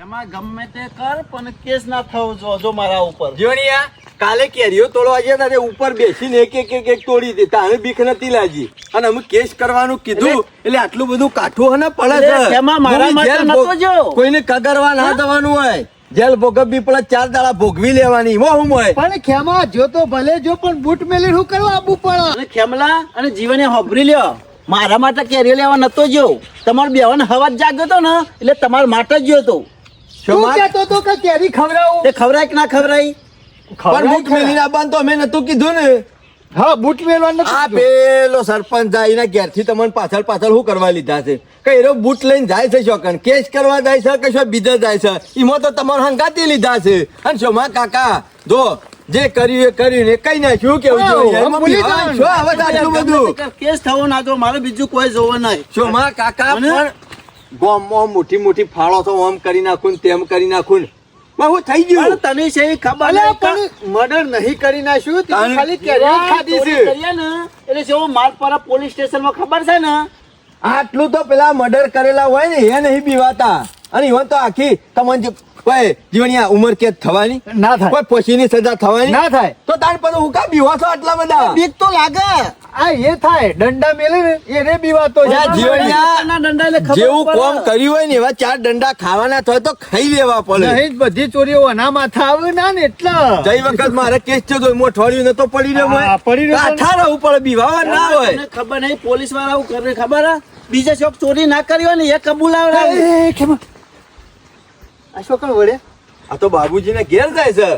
એમાં ગમે તે કર પણ કેસ ના થવો જો મારા ઉપર. જીવણિયા કાલે કેરીઓ તોડવા ગયા હતા ઉપર બેસીને એક તોડી હતી તારે બીક નથી લાગી અને અમે કેસ કરવાનું કીધું એટલે આટલું બધું કાઠું હને પડે છે. એમાં મારા માટે નતો જો. કોઈને કગરવા ના દેવાનું હોય, જેલ ભોગવવી પડે, 4 દાડા ભોગવી લેવાની. હું હોય પણ ખેમા જો તો ભલે જો પણ બૂટ મેલી શું કરવા આપવું પડે? અને ખેમલા અને જીવને હોભરી લ્યો, મારા માટે કેરીઓ લેવા નતો જો. તમારો બેવાનો હવાજ જાગ્યો તો ને એટલે તમારા માટે જ ગયો તો. તું કહેતો તો કે કેરી ખવડાવું. તે ખવરાય કે ના ખવરાય? પણ બૂટ મેલીને આવવાનું તો અમે નતું કીધું ને. હા બૂટ મેલવાનું આ પેલો સરપંચ જાય એના ઘેરથી તમને પાછળ શું કરવા લીધા છે? કઈ એનો બૂટ લઈને જાય છે શોકન, કેસ કરવા જાય છે કે શું બીજા જાય છે? એમાં તો તમારે હંગાતી લીધા છે. અને શોમા કાકા જો જે કર્યું એ કર્યું ને કઈ નાખ્યું કેવું આટલું બધું કેસ થવો ના તો મારે બીજું કોઈ જોવું નહીં. શોમા કાકા પણ ગોમમાં મોટી ફાળો તો આમ કરી નાખું ને તેમ કરી નાખું ને હું થઈ ગયું. તને છે ખબર મર્ડર નહીં કરી નાખ્યું, ખાલી કેરી ખાધી છે એટલે જેવો માર પર પોલીસ સ્ટેશન માં ખબર છે ને આટલું તો પેલા મર્ડર કરેલા હોય ને એ નહીં બીવાતા. અને ઈવન તો આખી તમને કોઈ જીવણિયા ઉંમર કેદ થવાની ના થાય, કોઈ પોશીની સજા થવાની ના થાય. તો તાર પછી હું કા બીવો છો આટલા બધા? બીક તો લાગે. આ એ થાય દંડા મેલે ને એને બીવાતો છે. જેવું કોમ કર્યું હોય ને એવા 4 દંડા ખાવાના થાય તો ખાઈ લેવા પડે. નહીં બધી ચોરીઓ આના માથા આવે ના ને એટલે જઈ વખત મારે કેસ થયો તો મોઠવાડ્યું નતો પડી રહ્યો પડી રહ્યો. કાઠા રહેવું પડે, બીવાવા ના હોય. તમને ખબર નહીં પોલીસ વાળા આવું કરે ખબર હે? બીજા શોખ ચોરી ના કરી હોય ને એ કબૂલાવડાવે. આ શું કર વળે? આ તો બાબુજીને ઘેર જાય છે.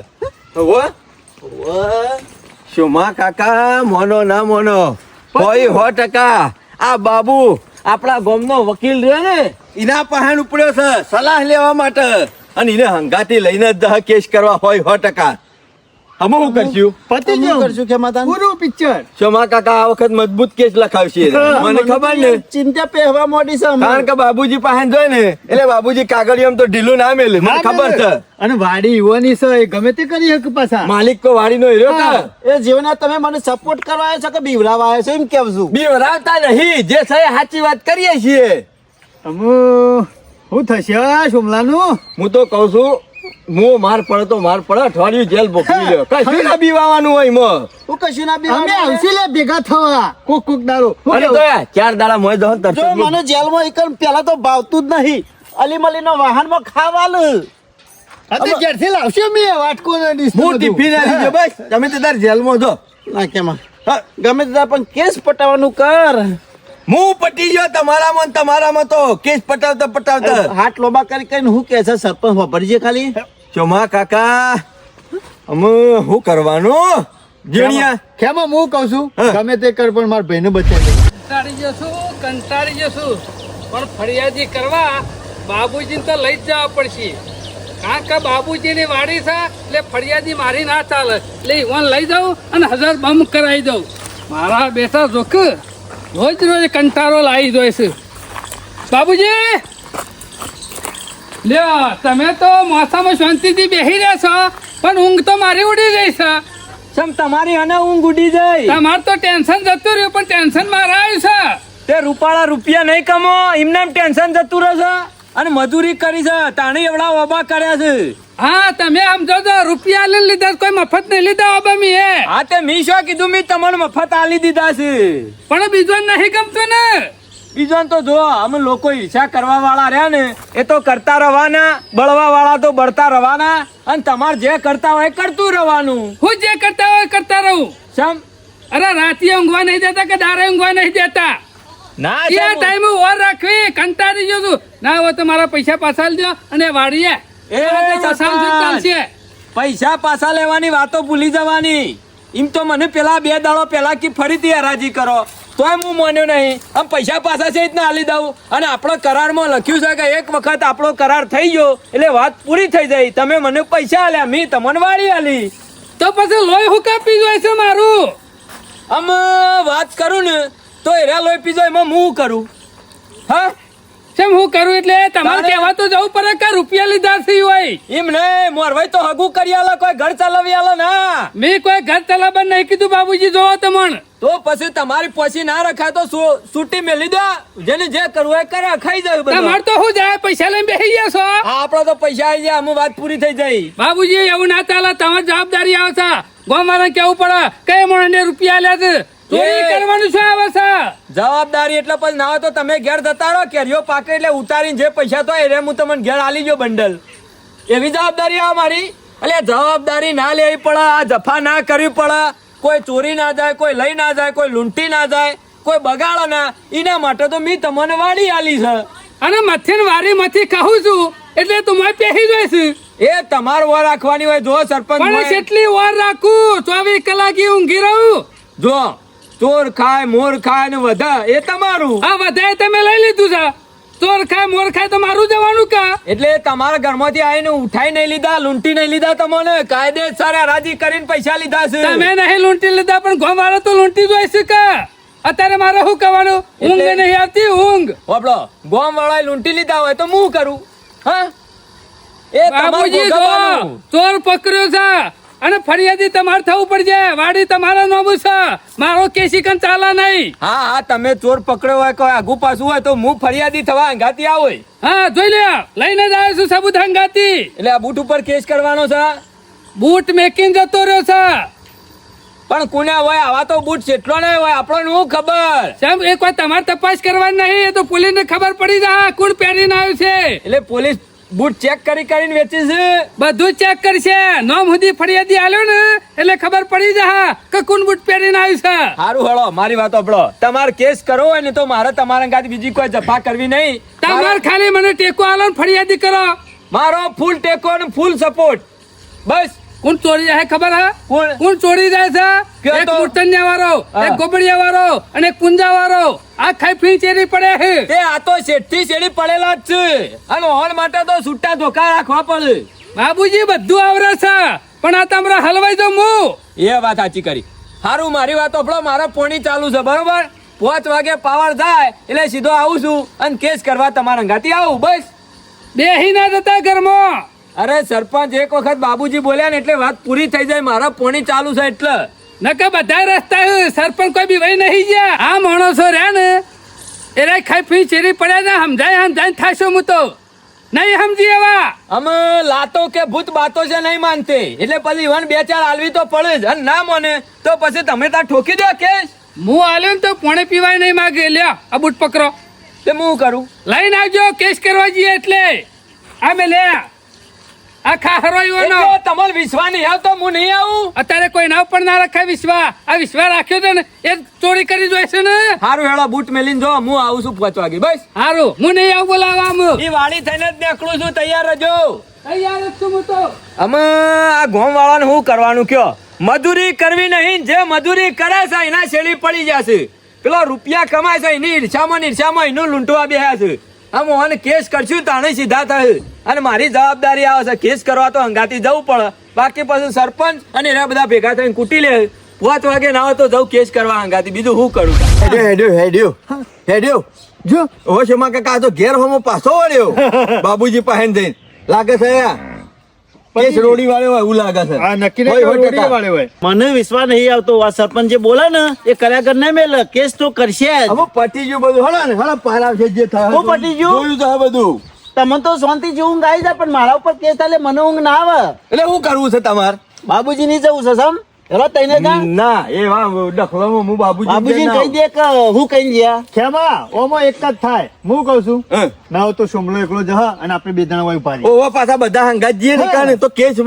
શોમા કાકા મોનો ના મોનો કોઈ 100%. આ બાબુ આપણા ગામનો વકીલ રહ્યો ને એના પહાણ ઉપડ્યો છે સલાહ લેવા માટે અને એને હંગાતી લઈને જ કેસ કરવા હોય 100%. અમે શું કરશું? પતિ શું કરશું કે માતા? પૂરું પિક્ચર. શોમા કાકા આ વખત મજબૂત કેસ લખાવશે. મને ખબર ને ચિંતા પહેવા મોડી છે હમણાં. કારણ કે બાબુજી પાસે જોય ને એટલે બાબુજી કાગળિયામાં તો ઢીલું ના મેલે. મને ખબર છે અને વાડી યુવાની છે એ ગમે તે કરી હક પાછા. માલિક કો વાડીનો હીરો છે. એ જીવના તમે મને સપોર્ટ કરવા આવ્યા છો કે બીવરાવા આવ્યા છો એમ કેવું છું? બીવરાવતા નહીં, જે છે એ સાચી વાત કરીએ છીએ. શું થશે સોમલાનું? હું તો કઉ છું હું માર પડે તો માર પડે, અઠવાડિયું જેલ ભોગવી લ્યો. કશું ના બીવાનું હોય એમાં. હું કશું ના અમે બીવરાવા. આવશે લે ભેગા થવા કોક દાડો. અરે તો 4 દાડા મોય દો જો મને જેલમાં એકલ પેલા તો ભાવતું જ નહીં. અલીમલી નો વાહનમાં ખાવાલું. અત્યારે ક્યારથી લાવશે મેં વાટકો ને ડીશ હું ટિફિન આવી ગયો બસ. તમે તો તાર જેલમાં જો. ના કેમાં ગમે તે પણ કેસ પટાવવાનું કર. હું પટી ગયો તમારામાં તો કેસ પટાવતા હાથ લોબા કરી કરીને હું કે છે સરપંચ વાપરજે ખાલી. ચોમા કાકા અમે શું કરવાનું? જીણિયા ખેમા હું કઉ છું હા. ગમે તે કર પણ મારા ભાઈને બચાવી કંટાળી જશું પણ ફરિયાદી કરવા બાબુજીને તો લઈ જ જવા પડશે. કારણ કે બાબુજીની વાડી છે એટલે ફરિયાદી મારી ના ચાલે એટલે ઈવન લઈ જાઉં અને 1000 બમ કરાવી દઉં. મારા બેટા જોક રોજ કંટાળો લાવી દો છે. બાબુજી લ્યો તમે તો મોસામાં શાંતિથી બેસી રહ્યા છો પણ ઊંઘ તો મારી ઉડી ગઈ છે. સમ તમારી અને ઊંઘ ઉડી જાય. તમારે તો ટેન્શન જતું રહ્યું પણ ટેન્શન મારા આવ્યું છે. તે રૂપિયા નહીં કમો એમને ટેન્શન જતું રહે છે અને મજૂરી કરી છે તાણી એવડા ઓબા કર્યા છે. હા તમે સમજો છો રૂપિયા લઈને લીધા કોઈ મફત નહીં લીધા હવે મી હે. હા તે મી શું કીધું મી તમને મફત આલી દીધા છે. પણ બીજો નહીં ગમતું ને. બીજો તો જો અમે લોકો ઈર્ષા કરવા વાળા રહ્યા ને એ તો કરતા રહેવાના, બળવા વાળા તો બળતા રહેવાના અને તમારે જે કરતા હોય કરતું રહેવાનું. હું જે કરતા હોય કરતા રહું. સમ અરે રાતે ઊંઘવા નહીં દેતા કે દારે ઊંઘવા નહીં દેતા. ના એ ટાઈમે ઓર રાખવી કંટાળી ગયો છું. ના હોય તો મારા પૈસા પાછા દો અને વાડીએ પૈસા પાછા લેવાની વાતો ભૂલી જવાની. એમ તો મને પેલા 2 દાડો પેલા કે ફરીથી હરાજી કરો તોય હું માન્યો નહીં. આમ પૈસા પાછા છે રીતના આલી દઉં અને આપણો કરારમાં લખ્યું છે કે એક વખત આપણો કરાર થઈ ગયો એટલે વાત પૂરી થઈ જાય. તમે મને પૈસા આલ્યા, મેં તમને વાળી આલી તો પછી લોહી હુકા પી જાય છે મારું. આમ વાત કરું ને તો એરા લોહી પીજો એમાં હું કરું? હા કેમ હું કરું એટલે તમારે કહેવા તો જવું પડે કે રૂપિયા લીધા છે હોય એમ નહીં. મોરભાઈ તો હગું કરી આલો, કોઈ ઘર ચલાવી આલો ના. મેં કોઈ ઘર ચલાવવા નહીં કીધું બાબુજી. જોવો તમને તો પછી તમારી પછી ના રખાય તો છૂટી મેલી દો, જેને જે કરવું હોય કરે, ખાઈ જાય બધું. તમારે તો શું જાય, પૈસા લઈને બેસી ગયા છો. આપડે તો પૈસા આવી જાય, અમુક વાત પૂરી થઈ જાય. બાબુજી એવું ના ચાલે, તમારી જવાબદારી આવે છે. ગામવાળાને કેવું પડે કઈ મોણને રૂપિયા આલ્યા છે, ચોરી કરવાનું શું આવે છે? જવાબદારી એટલે પછી ના હોય તો તમે ઘેર જતા રહો, કેરીઓ પાકે એટલે ઉતારીને જે પૈસા તો એ હું તમને ઘેર આલી જો બંડલ. એવી જવાબદારી આવે મારી. એટલે જવાબદારી ના લેવી પડે, આ જફા ના કરવી પડે. કોઈ ચોરી ના જાય, કોઈ લઈ ના જાય, કોઈ લૂંટી ના જાય, કોઈ બગાડો ના. એના માટે તો મેં તમને વાડી આલી છે. અને મથીન વારી માંથી કહું છું એટલે તું મને પેહી જોઈશ. એ તમારે વાર રાખવાની હોય. જો સરપંચ પણ હોય. કેટલી વાર રાખું? 24 કલાક ઊંઘી રહું? જો ચોર ખાય મોર ખાય ને વધે એ તમારું. આ વધારે તમે લઈ લીધું છે. ચોર ખાય મોર ખાય તો મારું જવાનું કા? એટલે તમારા ઘરમાંથી આવીને ઉઠાઈ નહીં લીધા, લૂંટી નહીં લીધા, તમને કાયદેસર હરાજી કરીને પૈસા લીધા છે. તમે નહીં લૂંટી લીધા પણ ગામવાળા તો લૂંટી જોઈશે કા? અત્યારે મારે શું કરવાનું? ઊંઘ નહીં આવતી ઊંઘ. આપણો ગામ વાળા લૂંટી લીધા હોય તો હું કરું? હા, એ બાબુજી જો ચોર પકડ્યો છે અને ફરિયાદી તમારે થવું પડશે. વાડી તમારા નોબુ છે, મારો કેસી કન ચાલે નહીં. હા હા, તમે ચોર પકડ્યો હોય કોઈ આગુ પાછું હોય તો હું ફરિયાદી થવા અંગાતી આવો. હા જોઈ લે, લઈને જ આવ્યો છું સબૂત હંગાતી. એટલે આ બૂટ ઉપર કેસ કરવાનો છે. બૂટ મેકીને જતો રહ્યો છે. પણ કોને હોય આવા તો બૂટ જેટલો નહીં હોય, આપણને શું ખબર? સાહેબ એક વાર તમારે તપાસ કરવાની નહીં, એ તો પોલીસ ને ખબર પડી જાય કોણ પહેરીને આવ્યું છે. એટલે પોલીસ બૂટ ચેક કરીને વેચી છે. બધું ચેક કરશે. નામ સુધી ફરિયાદી આલ્યો ને એટલે ખબર પડી જાય કે કોણ બૂટ પહેરીને આવ્યું છે. સારું હળો, મારી વાત સાંભળો. તમારે કેસ કરવો હોય ને તો મારે તમારા અંગાથી બીજી કોઈ જફા કરવી નહીં. તમારે ખાલી મને ટેકો આલો ને ફરિયાદી કરો. મારો ફૂલ ટેકો અને ફૂલ સપોર્ટ. બસ. કોણ ચોરી જાય ખબર હે? કોણ? કોણ ચોરી જાય છે? કયો એક તો? મૂર્તન્યા વાળો, હા. એક ગોબડિયા વાળો અને એક પુંજા વાળો. આ ખાઈ ફી ચેરી પડે છે. તે આ તો શેઠથી શેડી પડેલા જ છે. અને ઓણ માટે તો છૂટા ધોકા રાખવા પડે. બાબુજી બધું આવરે છે પણ આ તમારા હલવાઈ જો હું. એ વાત સાચી કરી. સારું, મારી વાત સાંભળો. મારા પોણી ચાલુ છે, બરોબર? 5 વાગે પાવર થાય એટલે સીધો આવું છું અને કેસ કરવા તમારા અંગાથી આવું. બસ. બેહી ના જતા ઘરમાં. અરે સરપંચ, એક વખત બાબુજી બોલ્યા ને એટલે વાત પૂરી થઈ જાય. મારા પોણી ચાલુ છે એટલે. નકે બધા રસ્તા સરપંચ કોઈ બી વહી નહીં ગયા. આ માણસો રહ્યા ને એ ખાઈ ફી ચેરી પડ્યા ને સમજાય થાશો હું તો નહીં સમજી એવા. અમે લાતો કે ભૂત બાતો છે નહીં માનતે, એટલે પછી વન 2-4 આલવી તો પડે જ. અને ના માને તો પછી તમે ત્યાં ઠોકી દો કેસ. હું આલ્યો ને તો પોણે પીવાય નહીં માગે. લ્યા આ બૂટ પકડો. તે હું કરું? લઈને આવજો કેસ કરવા જઈએ એટલે. આ મે લે આખા હરોઈઓનો. એટલે તમારો વિશ્વાસ નહીં આવતો હું નહીં આવું. અત્યારે કોઈ નાવ પણ ના રખાય વિશ્વાસ. આ વિશ્વાસ રાખ્યો છે ને એ ચોરી કરી જોઈ છે ને. સારું હેળો, બૂટ મેલીને જો હું આવું છું 5 વાગે. બસ. સારું, હું નહીં આવું બોલાવવા. એ વાડી થઈને જ નીકળું છું. તૈયાર રહેજો. તૈયાર જ છું હું તો. અમે આ ગામ વાળાને શું કરવાનું કયો? મજૂરી કરવી નહીં. જે મજૂરી કરે છે એના શેરી પડી જશે. પેલો રૂપિયા કમાય છે એની ઈર્ષામાં એનું લૂંટવા બેહ્યા છે. આ મોહન કેસ કરશું તાણે સીધા થશે. અને મારી જવાબદારી આવે છે કેસ કરવા તો હંગાતી જવું પડે. બાકી પછી સરપંચ અને એના બધા ભેગા થઈને કૂટી લે. 5 વાગે ના હોય તો જવું કેસ કરવા હંગાતી. બીજું શું કરું? હેડ્યો જો ઓ શમા કાકા તો ઘેર હોમો પાછો વળ્યો બાબુજી પાસે જઈને લાગે છે કેસ રોડી વાળે હોય એવું લાગે છે. આ નક્કી હોય, નહીં હોય, રોડી કાકા. વાળે હોય. મને વિશ્વાસ નહીં આવતો. આ સરપંચ જે બોલે ને એ કર્યા કર નહીં મેલે. કેસ તો કરશે જ. હવે પટી ગયું બધું. હળો ને હળો પારાવશે જે થાય. હું પટી ગયું? જોયું તો હવે બધું. તમને તો શાંતિ થી ઊંઘ આવી જાય પણ મારા ઉપર કેસ થાય એટલે મને ઊંઘ ના આવે. એટલે શું કરવું છે તમારે? બાબુજી ની જવું છે સમ. હેલો તઈને કા ના એ ડખલામાં હું બાબુજી કહી દે કે હું કઈ ગયા. ખેમા ઓમાં એક જ થાય. હું કઉ છું હે. ના હોય તો સોમલો એકલો જહ અને આપણે બે જણા હોય ઉભા રહીએ. ઓવા પાછા બધા હંગાત જઈએ ને કાને તો કેસ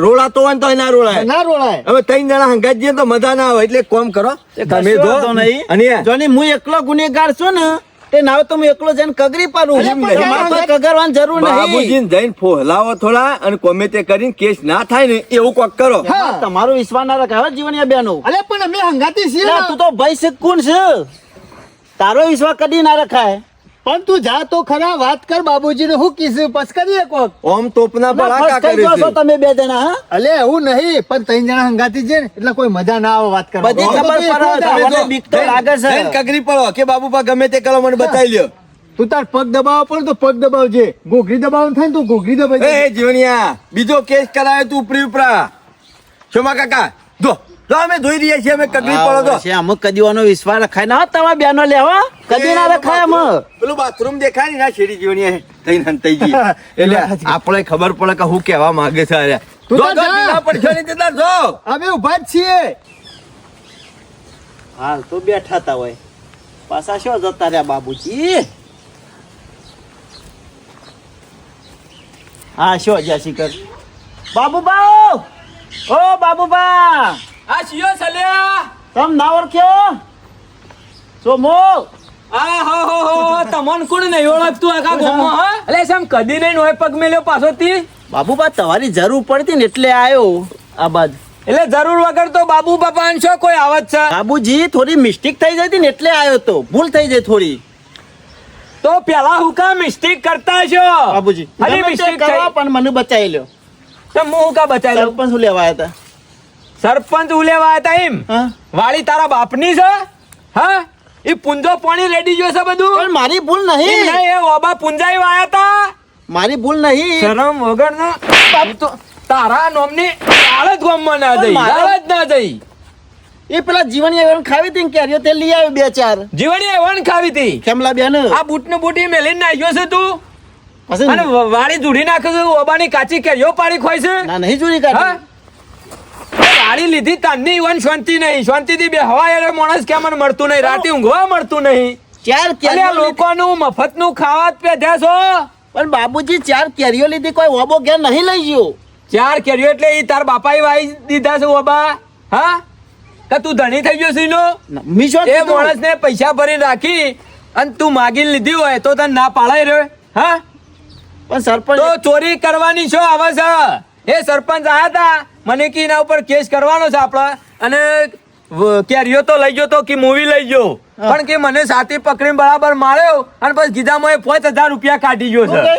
રોડાતો હોય ને તો ના રોડાય. ના રોળાય. હવે 3 જણા હંગાત જઈએ તો મજા ના આવે. એટલે એક કામ કરો તમે કશો જો વાંધો નહીં. અને જોની હું એકલો ગુનેગાર છું ને તે નાવ તો હું એકલો જઈને કગરી પાડું. અરે પણ તમારે કોઈ કગરવાની જરૂર નહીં. બાબુજીને જઈને ફોહલાવો થોડા અને ગમે તે કરીને કેસ ના થાય ને એવું કોક કરો. એમાં તમારો વિશ્વાસ ના રખાય જીવનિયા બેનો. અલે પણ અમે હંગાતી છીએ લે, ને. તું તો ભાઈ શીખું છે. તારો વિશ્વાસ કદી ના રખાય. પણ તું જા તો ખરા વાત કર બાબુજી ને હું કીધું પસ કરીએ કોક. ઓમ તોપના ભડાકા ફર્સ્ટ થઈ કરે જાઓ છો છે. તમે બે જણા. હા અલે એવું નહીં પણ 3 જણા હંગાતી છે ને એટલે કોઈ મજા ના આવે વાત કરવા. બધી ખબર પડે. તમને બીક તો લાગે છે. જઈને કગરી પડો કે બાબુપા ગમે તે કરો મને બતાવી લ્યો. તું તાર પગ દબાવવા પડે તો પગ દબાવજે. ઘોઘરી દબાવવાનું થાય ને તો ઘોઘરી દબાવજે. એ જીવનિયા બીજો કેસ કરાવે તું ઉપરી ઉપરા. શોમા કાકા જો તો અમે ધોઈ રહ્યા છીએ અમે કગડી પડો તો છે અમુક કદીઓનો વિશ્વાસ રખાય ના તમારા બેનો લેવા કદી ના રખાય અમે પેલું બાથરૂમ દેખાય ને ના શેરી જીવની થઈ હંતાઈ ગઈ એટલે આપણે ખબર પડે કે હું કહેવા માંગે છે અરે તું તો જો, જો, જા. ઢીલા પડશો નહીં જતા જો. અમે ઉભા જ છીએ. હાલ તો બેઠા તા હોય પાછા શું જતા રહ્યા બાબુજી હા શું જ્યાં શીખર બાબુબા ઓ બાબુબા આ શિયો સલ્યા તમ ના ઓળખ્યો સોમો આ હો તમન કોણ નહીં ઓળખતું આખા ગામમાં હા એટલે સમ કદી નહીં નોય પગ મેલ્યો પાછો તી બાબુબા તમારી જરૂર પડતી ને એટલે આવ્યો આ બાદ એટલે જરૂર વગર તો બાબુ બાપા છો કોઈ આવત છે બાબુજી થોડી મિસ્ટેક થઈ જતી ને એટલે આવ્યો તો ભૂલ થઈ જાય થોડી તો પેલા હું કા મિસ્ટેક કરતા છો બાબુજી ખાલી ગમે તે મિસ્ટેક કરો થઈ પણ મને બચાવી લ્યો તો હું કા બચાવી લઉં સરપંચ શું લેવા આવ્યા સરપંચ ઉલેવા હતા એમ હતા હા વાળી તારા બાપની છે હા એ પુંજો પાણી રેડી ગયો છે બધું પણ મારી ભૂલ એમ નહીં નહીં એ ઓબા પુંજાઈ વાયા તા મારી ભૂલ નહીં શરમ વગરનો બાપ તો તારા નોમની હાલત ગામમાં ના જઈ પણ મારા- હાલત ના જઈ એ પેલા જીવન એવન ખાવી હતી ને કેરીઓ તે લઈ આવ્યો બે ચાર જીવણી એવણ ખાવી હતી ખેમલા બેન આ બૂટ નું બૂટી મેલીને નાખ્યો છે તું પછી અને વાળી ધૂળી નાખે છે ઓબાની કાચી કેરીઓ પાડી ખોય છે ના નહીં જોઈ હા કાઢી એ વાળી લીધી તારની ઈવન શાંતિ નહીં શાંતિથી બે હવા એરે માણસ કેમ મને મળતું નહીં રાતે ઊંઘવા મળતું નહીં ચાર અરે આ કેરીઓ લીધી. લોકોનું મફતનું ખાવા જ પેધ્યા છો પણ બાબુજી ચાર કેરીઓ લીધી કોઈ ઓબો ઘેર નહીં લઈ ગયો ચાર કેરીઓ એટલે ઈ તાર બાપાએ વાઈ દીધા છે ઓબા હા કે તું ધણી થઈ ગયો છે ઈનો? મી શું એ કીધું? માણસને પૈસા ભરીને રાખી અને તું માગીને લીધી હોય તો તને ના પાડાય રહ્યો હા પણ સરપંચ તો ચોરી કરવાની છો આવે છે એ સરપંચ આયા તા મને કે એના ઉપર કેસ કરવાનો છે આપડે અને કેરીઓ તો લઈ ગયો તો કે મૂવી લઈ ગયો પણ કે મને સાથી પકડીને બરાબર માર્યો અને પછી ગીધામાં 5000 રૂપિયા કાઢી ગયો છે ઓકે.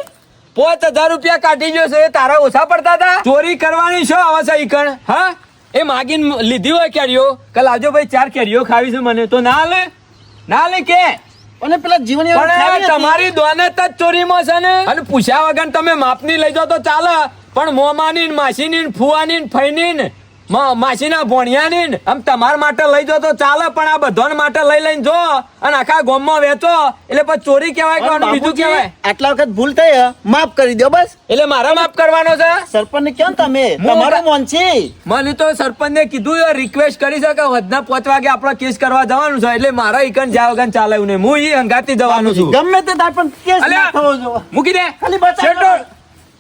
5000 રૂપિયા કાઢી ગયો છે એ તારા ઓછા પડતા હતા ચોરી કરવાની છો આવે છે ઈકણ હા એ માગીને લીધી હોય કેરીઓ કે લાવજો ભાઈ 4 કેરીઓ ખાવી છે મને તો ના લે કે અને પેલા જીવન એવન પણ ખાવી હતી. તમારી દોનત જ ચોરીમાં છે ને અને પૂછ્યા વગર તમે માપની લઈ જાઓ તો ચાલે પણ મોમાની ને માસીની ને ફુવાની ને ફઈની ને માસીના ભોણિયાની ને આમ તમારા માટે લઈ જાઓ તો ચાલે પણ આ બધાને માટે લઈને જો અને આખા ગામમાં વેચો એટલે પછી ચોરી કહેવાય કે પણ આનું બીજું બાબુજી, કહેવાય આટલા વખત ભૂલ થઈ હે, માફ કરી દો બસ એટલે મારા માફ કરવાનો છે સરપંચ ને કેમ તમે હું તમારું મન છે મને તો સરપંચને કીધું રિક્વેસ્ટ કરી છે કે વધના 5 વાગે આપણે કેસ કરવા જવાનું છે એટલે મારા ઈકન જ્યાં વગર ચાલે એવું નહીં હું ઈ હંગાતી જવાનું છું ગમે તે થાય પણ કેસ ના અલ્યા, થવો જોઈએ. મૂકી દે ખાલી બચાવી શેઠો, લો.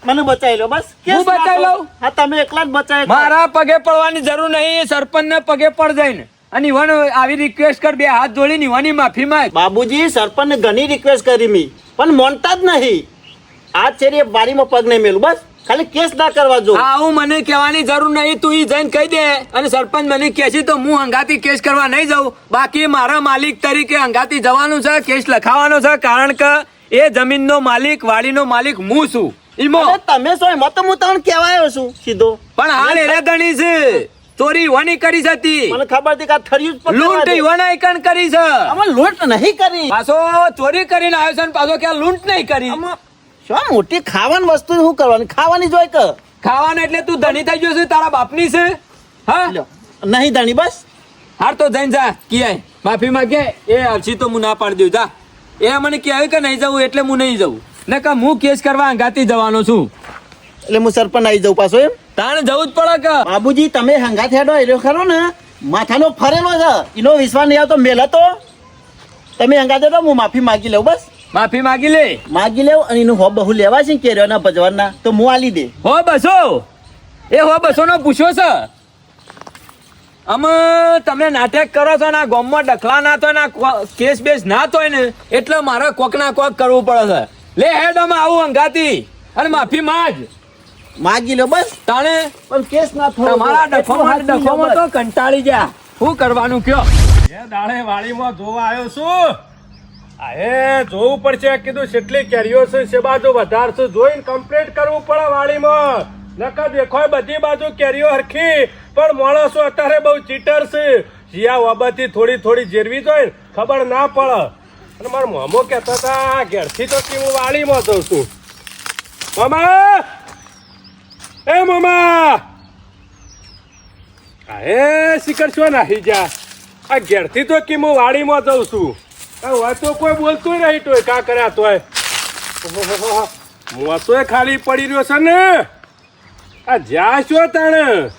મને બચાવી લો બસ કેસ હું ના બચાવી થવો. લઉં? હા તમે એકલા જ બચાવી મારા પગે પડવાની જરૂર નહીં સરપંચને પગે પડ જઈને અને ઈવન આવી રિક્વેસ્ટ કર બે હાથ જોડીને ઈવાની માફી માંગ બાબુજી સરપંચ ને ઘણી રિક્વેસ્ટ કરી મી પણ માનતા જ નહીં આ ચેરી બારીમાં પગ નહીં મેલું બસ ખાલી કેસ ના કરવા જો આવું મને કહેવાની જરૂર નહીં તું ઈ જઈને કહી દે અને સરપંચ મને કહે છે તો હું હંગાતી કેસ કરવા નહીં જાઉં બાકી મારા માલિક તરીકે હંગાતી જવાનું છે કેસ લખાવાનો છે કારણ કે એ જમીનનો માલિક વાડીનો માલિક હું છું ઈમો અરે તમે શું એમાં તો હું તમને કહેવાયો છું સીધો પણ હાલ એરે ગણી છે ચોરી ઈવાની કરી છે હતી મને ખબર હતી કે આ થરિયું જ પકડવા લૂંટ દે. ઈવાના એકણ કરી છે આમાં લૂંટ નહીં કરી પાછો ચોરી કરીને આવ્યો છે અને પાછો ક્યાં લૂંટ નહીં કરી આમાં શું મોટી ખાવાની વસ્તુ શું કરવાની ખાવાની જોઈ કે ખાવાના એટલે તું ધણી થઈ ગયો છે તારા બાપની છે હા લ્યો, નહીં ધણી બસ હાર તો જઈને જા કિયાય માફી માંગે એ હરસી તો હું ના પાડી દઉં જા એ મને કહે કે નહીં જવું એટલે હું નહીં જવું ને કે હું કેસ કરવા અંગાતી જવાનો છું એટલે હું સરપંચ આવી જાઉં પાછો એમ તાણે જવું જ પડે કે બાબુજી તમે હંગાત હેડો એનો ખરો ને માથાનો ફરેલો છે એનો વિશ્વાસ નહીં આવતો મેલા તો તમે હંગાત હેડો હું માફી માગી લઉં બસ માફી માંગી લે માગી લેવું અને એનું હો બહુ લેવા છે કેરીઓના ભજવાના તો હું આલી દે હો બસો એ હો બસો નો પૂછ્યો છે અમે તમે નાટક કરો છો ને આ ગામમાં ડખલા ના થાય ને આ કેસ બેસ ના થાય ને એટલે મારે કોક ના કોક કરવું પડે છે લે હેડ અમે આવું અંગાતી અને માફી માંગ માગી લો બસ તાણે પણ કેસ ના થવો તમારા જોઈએ. એટલું હાથ નહીં ડખોમાં લો તો કંટાળી ગયા શું કરવાનું કયો એ દાડે વાડીમાં જોવા આવ્યો છું આ એ જોવું પડશે કીધું કેટલી કેરીઓ છે સે બાજુ વધારશે જોઈને કમ્પ્લીટ કરવું પડે વાડીમાં નકર દેખોય બધી બાજુ કેરીઓ હરખી પણ માણસો અત્યારે બહુ ચીટર છે જીયા વાબાથી થોડી થોડી જેરવી જોઈએ ને ખબર ના પડે અને મારો મામો કહેતા હતા ઘેરથી તો કે હું વાડીમાં જઉં છું મામા એ મામા એ શિખર શું નાહી જા આ ઘેરથી તો કે હું વાડીમાં જઉં છું હવે તો કોઈ બોલતું નહીં તોય કા કર્યા તોય હું તોય ખાલી પડી રહ્યો છે ને આ જ્યાં છો તાણે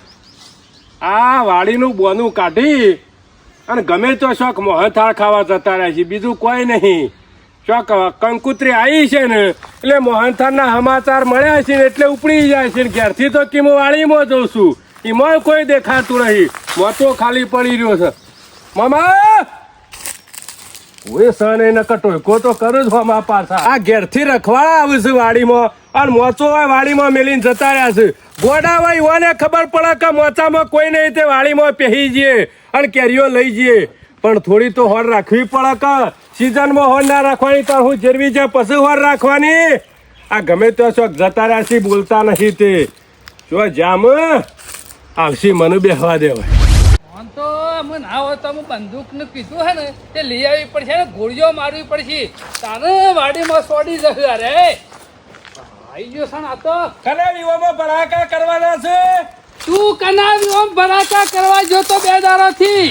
આ વાડીનું બોનું કાઢી અને ગમે તો શોખ મોહનથાળ ખાવા જતા રહે છે બીજું કોઈ નહીં શોખ કંકુતરી આવી છે ને એટલે મોહનથાળના સમાચાર મળ્યા છે ને એટલે ઉપડી જાય છે ઘેરથી તો કે હું વાડીમાં જઉં છું એમાં કોઈ દેખાતું નહીં મોતો ખાલી પડી રહ્યો છે મામા હું સન એને કટોકો તો કરું જ મામા પાછા આ ઘેરથી રખવાડા આવે છે વાડીમાં અને મોચો હોય વાડીમાં મેલીને જતા રહ્યા છે ગોડા હોય એવાને ખબર પડે કે મોચામાં કોઈ નહીં તે વાડીમાં પહેરી જઈએ અને કેરીઓ લઈ જઈએ પણ થોડી તો હોર રાખવી પડે કે સિઝનમાં હોર ના રાખવાની તો હું જેરવી છે પછી હોર રાખવાની આ ગમે તો શોખ જતા રહ્યા છે બોલતા નહીં તે જો જામ આવશે મને બેહવા દેવાય આમ તો અમે ના હોય તો અમે બંદૂકનું કીધું હે ને તે લઈ આવવી પડશે ને ગોળીઓ મારવી પડશે તારે વાડીમાં સોડી જશે અરે આવી ગયો છે ને આ તો કને વિવામાં ભડાકા કરવાના છે તું કના વિવાહ ભરાકા કરવા જો તો બે દાડાથી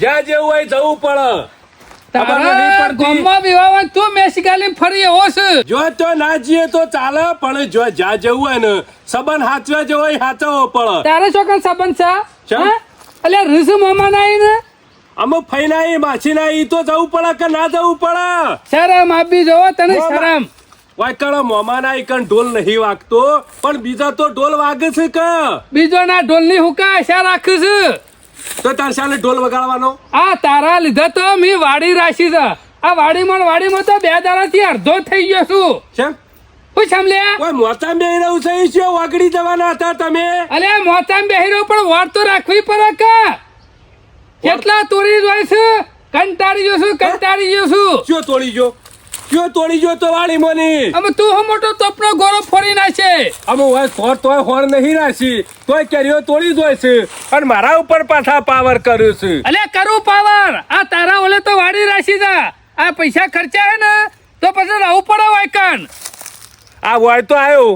જ્યાં જેવું હોય જવું પડે ખબર નહીં તારા પડતી. ગામમાં વિવાહ તું મેસગાલી ફરી એવો છે જો તો ના જઈએ તો ચાલે પણ જો જ્યાં જવું હોય ને સંબંધ હાચવા જેવો હોય હાચવવો પડે તારે છોકરા સંબંધ છે ચમ? હા? અલ્યા રીસ મામા ના ને અમુક ફૈનાઈ માછીના ઈ તો જવું પડે કે ના જવું પડે શરમ આપી જોવો તને મામા. શરમ વાયકડો મોમાના ઈકન ઢોલ નહીં વાગતો પણ બીજા તો ઢોલ વાગે છે કે બીજો ના ઢોલની હુકા આશા રાખું છું તો તાર સાલે ઢોલ વગાડવાનો આ તારા લીધે તો મેં વાડી રાખી છે આ વાડીમાં તો બે દાડાથી અડધો થઈ ગયો છું છે હું સમલ્યા કોઈ મોતા બે રહ્યું છે ઈ શું વાગડી જવાના હતા તમે અલે મોતામ બેહીરો પણ વાર તો રાખવી પડે કે કેટલા તોડી જોઈ છે કંટાળી ગયો છું શું તોડી જો શું તોડી જો તો વાળી મોની અમે તું હું મોટો તોપનો ગોળો ફોડી નાખે અમે હોય સોર તોય હોર નહીં રાશી તોય કેરીઓ તોડી જોય છે અને મારા ઉપર પાછા પાવર કર્યું છે અલે કરું પાવર આ તારા ઓલે તો વાડી રાખી જા આ પૈસા ખર્ચા હે ને તો પછી રહું પડે વાયકન આ હોય તો આવ્યો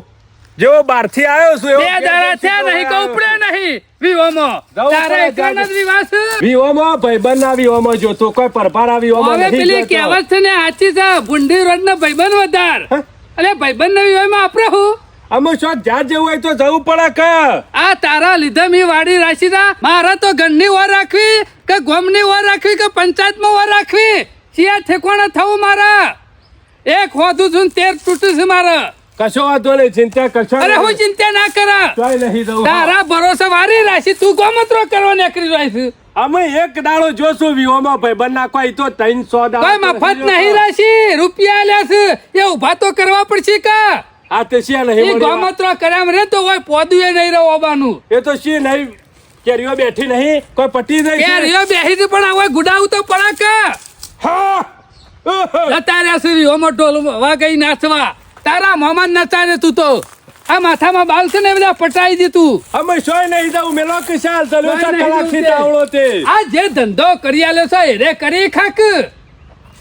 જેવો બહારથી આવ્યો છું બે દાડા થયા નહીં કે ઉપડે નહીં વિવોમાં જવું તારા પડે, એકલા જાજુ. જ વિવાહ છે વિવોમાં ભાઈબંધના વિવોમાં જોતો કોઈ પરભારા વિવોમાં હવે નહીં પેલી જોતો. કહેવત છે ને સાચી છે ભૂંડી રોડ ના ભાઈબંધ વધાર હે? અલે ભાઈબંધ ના વિવાહમાં આપણે હું અમે શોખ જ્યાં જવું હોય તો જવું પડે કે આ તારા લીધે મેં વાડી રાખી તા મારા તો ઘરની વાર રાખવી કે ગામની વાર રાખવી કે પંચાયતમાં વાર રાખવી સિયા ઠેકવાના થવું મારા એક હોદું છું ને 13 તૂટું છે મારા કશો વાંધો નહીં ચિંતા કશો અરે હું ચિંતા ના કરા ચોય નહીં જવું તારા ભરોસે વારી રાખી તું ગોમત્રો કરવા નીકળી રહી છે અમે એક દાડો જોશું વિવોમાં ભાઈબંધ નાખવા ઈ તો 300 દાડો કોઈ મફત નહીં રાખી રૂપિયા લે છે એ ઉભા તો કરવા પડશે કા આ તે શિયા નહીં એ મળી ગોમત્રો કર્યા રે તો હોય પોદું એ નહીં રહેવાનું એ તો શી નહીં કેરીઓ બેઠી નહીં કોઈ પટી નહીં કે રિયો બેહી છે પણ હવે ગુડાવું તો પડા કા હા જતા રહ્યા સુધી ઓમો ઢોલ વાગઈ નાચવા તારા મોમાં નચારે તું તો આ માથામાં બાલ છે ને બધા પટાઈ દે તું અમે શોય નહીં જવું મેલો કે શાલ ચલ્યો શોય નહીં કલાકથી જવું તે. તાવડો તે આ જે ધંધો કરી આલ્યો છે એને કરી ખાક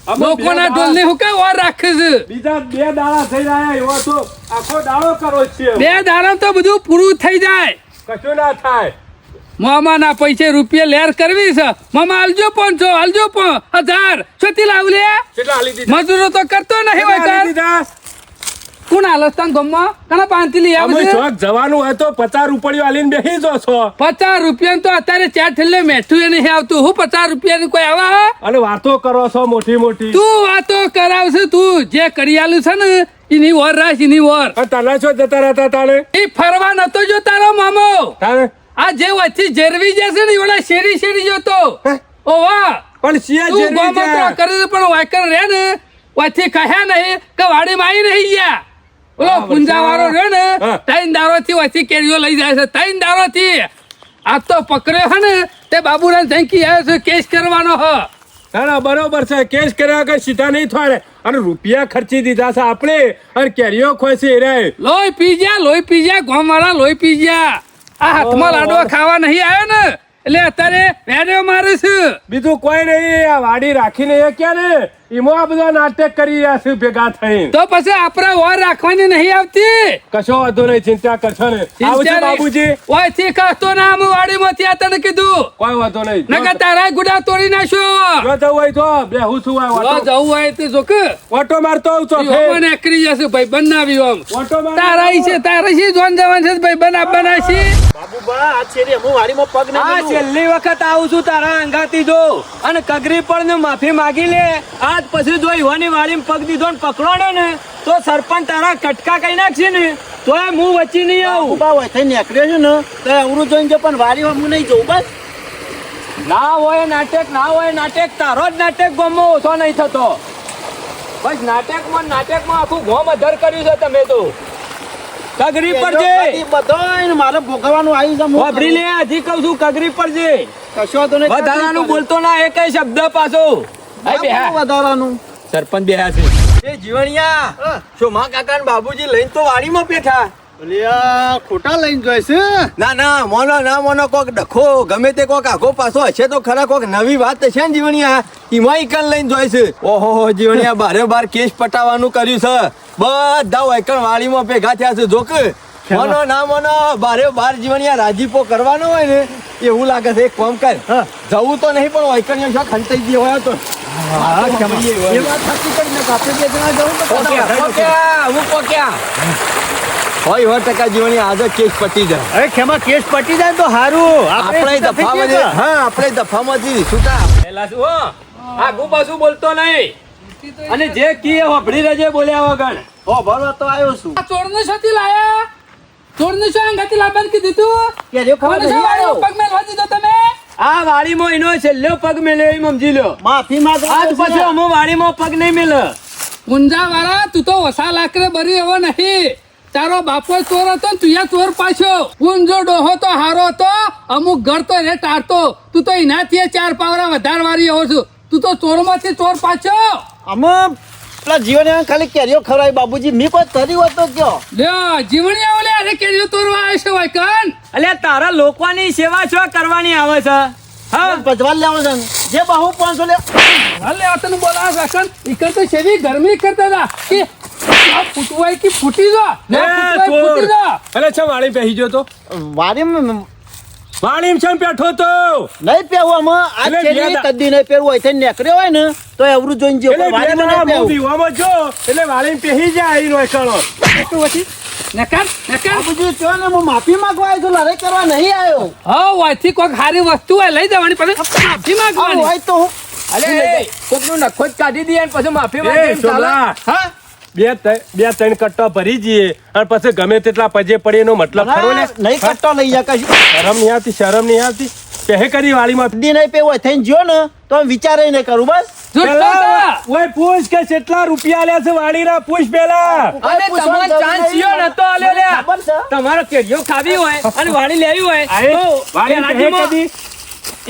અમે લોકોના બે ઢોલ ને હું કઈ વાર રાખે છે બીજા 2 દાડા થઈ રહ્યા એવો તો આખો દાડો કરો છે બે દાડા તો બધું પૂરું થઈ જાય કશું ના થાય મામાના પૈસે રૂપિયા લેર કરવી છે મામા આલજો 500 આલજો 1000 છોતી લાવ લે કેટલા હાલી દીધા મજૂરો તો કરતો નહીં કેટલા હોય હાલી કર દીધા કોણ આલસ્તાન ગમમાં કણા પાંતી લઈ અમે આવે છે ચોક જવાનું હોય તો 50 રૂપિયા આલીને બેસી જો છો 50 રૂપિયા તો અત્યારે ચાર ઠેલે મેઠું એ નહીં આવતું હું 50 રૂપિયા કોઈ આવા અને વાતો કરો છો મોટી મોટી તું વાતો કરાવશે તું જે કરી આલું છે ને એની ઓર રાખ એની ઓર અને તને છો જતા રહેતા તાણે એ ફરવા નતો જો તારો મામો તાણે આ જે વચ્ચે જેરવી જશે ને એવડા શેરી શેરી જોતો ઓ વાહ પણ શિયા તું જેરી ગોમતો જાય. કરે છે પણ વાયકર રે ને વચ્ચે કહ્યા નહીં કે વાડીમાં આવી નહીં ગયા ઓલો બરાબર છે. પુંજા વાળો રે ને હા. 3 દારો થી વચ્ચે કેરીઓ લઈ જાય છે 3 દારો થી આ તો પકડ્યો હે ને તે બાબુરામ ધંકી આવ્યો છે કેસ કરવાનો હ ના ના બરોબર છે કેસ કર્યા કે સીધા નહીં થાય અને રૂપિયા ખર્ચી દીધા છે આપણે અને કેરીઓ ખોસી રે લોહી પી જા ગોમ વાળા લોહી પી જા આ હાથમાં લાડવા ખાવા નહીં આવ્યો ને એટલે અત્યારે વેડ્યો મારે છે બીજું કોઈ નહીં આ વાડી રાખીને એ ક્યાં ને એમાં આ બધા નાટક કરી રહ્યા છે ભેગા થઈ. તો પછી આપણે ઓર રાખવાની નહીં આવતી. કશો વાંધો નહીં, ચિંતા કરશો ને. આવું છે બાબુજી? ઓયથી કાઢતો ના આમ વાડીમાંથી આ તને કીધું. કોઈ વાંધો નહીં. નકર તારા ગુડા તોડી નાખ્યો. જો જવું હોય તો બેહું છું આ જો વાતો. જવું હોય તો જોક. ઓટો મારતો આવું છો ઈવો મને એકરી જશે ભાઈ બનાવી આમ. ઓટો માર. તારા ઈ છે તારા છે જોન જવાન છે ભાઈ બનાવવાના છે. બાબુબા આ છેરી હું વાડીમાં પગ આ ના છેલ્લી વખત આવું છું તારા અંગાતી જો અને કગરી પણ માફી માંગી લે. આજ પછી જો ઈવાની વાડીમાં પગ દીધો ને પકડો ને તો સરપંચ તારા કટકા કઈ નાખશે ને તોય હું વચ્ચે નહીં આવું. બાબુબા હોય થઈ નીકળ્યો છું ને તો અવરું જોઈને જો પણ વાડીમાં હું નહીં જઉં બસ. ના હોય નાટક તારો જ નાટક ગોમમાં ઓછો નહીં થતો. બસ નાટકમાં આખું ગોમ અધર કર્યું છે તમે તો. કગરી પર જે બધોય મારે ભોગવવાનું આવ્યું છે. હું વાપરી લે હજી કહું છું કગરી પર જે કશો વાંધો નહીં. વધારાનું બોલતો ના એક શબ્દ પાછો. આય બેહા. વધારાનું સરપંચ બેહા છે. એ જીવણિયા શોમા કાકા ને બાબુજી લઈને તો વાડીમાં બેઠા. અલ્યા ખોટા લઈને જાય છે. ના મોનો કોક ડખો ગમે તે કોક આખો પાછો હશે તો ખરા કોક નવી વાત હશે ને જીવણિયા એમાં ઈકન લઈને જોય છે. ઓહો જીવણિયા બારે બાર કેસ પટાવવાનું કર્યું છે. બધા વૈકણ વાડીમાં ભેગા થયા છે. જોક મોનો બારે બાર જીવણિયા રાજીપો કરવાનો હોય ને એવું લાગે છે. એક કામ કર, જવું તો નહીં પણ વૈકણીઓ શોખ હંતાઈ ગયો હોય તો એ વાત સાચી કરી નાખ. આપણે બે જણા જવું તો હોય 100% જીવણી આજે કેસ પટી જાય. અરે ખેમા કેસ પટી જાય તો સારું. આપણે દફામાં આપણે દફામાંથી છૂટા. પેલા શું હો આગુ પાછું બોલતો નહીં અને જે કી હોભળી રહેજે બોલ્યા વગર. ઓ ભરો તો આવ્યો છું. આ ચોરને શોથી લાયા. ચોરને શો અંગાથી લાવવાનું કીધું તું. કેરીઓ ખબર કોને શો નહીં આવ્યો. વાડીમાં પગ મેલવા દીધો તમે. આ વાડીમાં એનો છેલ્લો પગ મેલ્યો એમ સમજી લો. માફી માંગવા આજ પછી અમો વાડીમાં પગ નહીં મેલે. ઊંઝા વાળા તું તો વસા લાકરે બરી એવો નહીં. તારો બાપો ચોર હતો ને તું ચોર પાછો. ઊંઝો ડોહો તો હારો હતો. અમુક ઘર તો રે ટારતો. તું તો એનાથી 4 પાવરા વધારે વાળી એવો છું. તું તો ચોરમાંથી ચોર પાછો. અમે પેલા જીવને ખાલી કેરીઓ ખવડાવી બાબુજી મી કોઈ તરી હોય તો કયો. લ્યો જીવણી આવો લે અરે કેરીઓ તોરવા આવે છે વાયકન. અલ્યા તારા લોકોની સેવા શું કરવાની આવે છે? હા પચવાલ લેવો છે ને. જે બાહુ 500 લે. હાલે આ તને બોલાવે વાયકન. ઈકર તો શેવી ગરમી કરતા હતા કે આ ફૂટવાય કે ફૂટી જો. લે ફૂટવાય ફૂટી જો. અરે છે વાળી પહેરી ગયો તો વાડીમાં વાળી છે બેઠો તો નહીં પહેવું અમે આ એટલે કેરી બે કદી નહીં પહેરવું હોય થઈ નીકળ્યો હોય ને તો અવરું જોઈને જે એટલે વાડીમાં નહીં પહેવું. પીવામાં જો એટલે વાળી પહેરી જાય ઈ રોકણો. નકર નકર બાબુજી કયો ને હું માફી માંગવા આવ્યો છું, લડાઈ કરવા નહીં આવ્યો. હા વાયથી કોઈક સારી વસ્તુ હોય લઈ જવાની પછી માફી આવું માંગવાની. હોય તો હું અલે કોકનું નખો જ કાઢી દે અને પછી માફી એ માંગે એમ ચાલે? સોમલા હા બે ત્રણ કટ્ટા ભરી જઈએ અને પછી ગમે તેટલા પજે પડી એનો મતલબ ખરો ને. નહીં કટ્ટો લઈ જા કશું શરમ નહીં આવતી પહે કરી વાળીમાં કદી નહીં પહેવું હોય થઈને જો ને તો આમ વિચારે નહીં કરું બસ. જુઠ્ઠો પેલા છે. ઓય પૂછ કે કેટલા રૂપિયા લે છે વાળીના પૂછ પેલા. અને તમારો ચાન્સ યો નતો આલ્યો લે. ખબર છે? તમારો કેરીઓ ખાવી હોય અને વાડી લેવી હોય આએ તો વાળી પહે પેલાજીમાં કદી